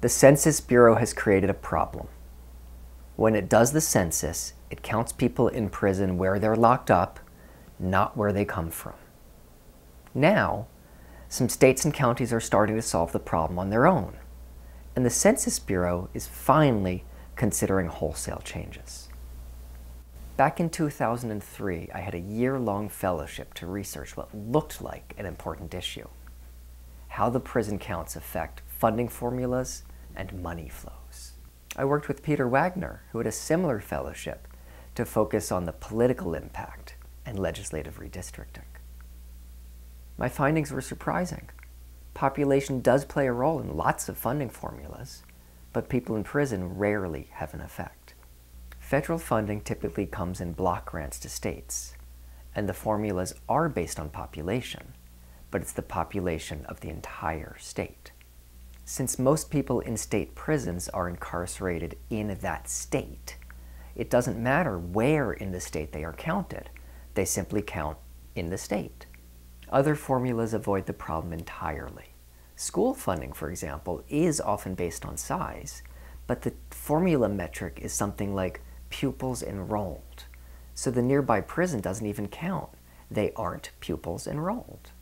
The Census Bureau has created a problem. When it does the census, it counts people in prison where they're locked up, not where they come from. Now, some states and counties are starting to solve the problem on their own, and the Census Bureau is finally considering wholesale changes. Back in 2003, I had a year-long fellowship to research what looked like an important issue: how the prison counts affect funding formulas and money flows. I worked with Peter Wagner, who had a similar fellowship, to focus on the political impact and legislative redistricting. My findings were surprising. Population does play a role in lots of funding formulas, but people in prison rarely have an effect. Federal funding typically comes in block grants to states, and the formulas are based on population, but it's the population of the entire state. Since most people in state prisons are incarcerated in that state, it doesn't matter where in the state they are counted. They simply count in the state. Other formulas avoid the problem entirely. School funding, for example, is often based on size, but the formula metric is something like pupils enrolled. So the nearby prison doesn't even count. They aren't pupils enrolled.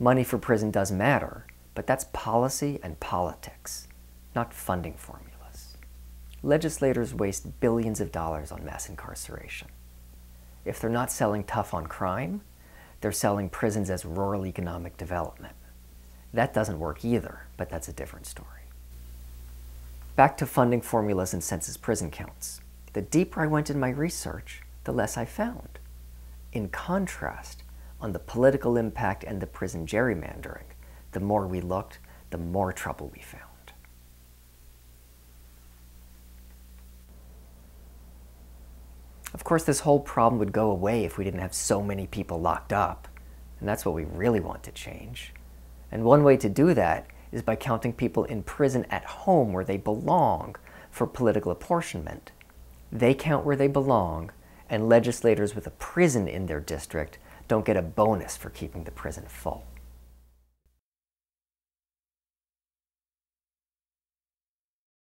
Money for prison does matter, but that's policy and politics, not funding formulas. Legislators waste billions of dollars on mass incarceration. If they're not selling tough on crime, they're selling prisons as rural economic development. That doesn't work either, but that's a different story. Back to funding formulas and census prison counts. The deeper I went in my research, the less I found. In contrast, on the political impact and the prison gerrymandering, the more we looked, the more trouble we found. Of course, this whole problem would go away if we didn't have so many people locked up, and that's what we really want to change. And one way to do that is by counting people in prison at home where they belong for political apportionment. They count where they belong, and legislators with a prison in their district don't get a bonus for keeping the prison full.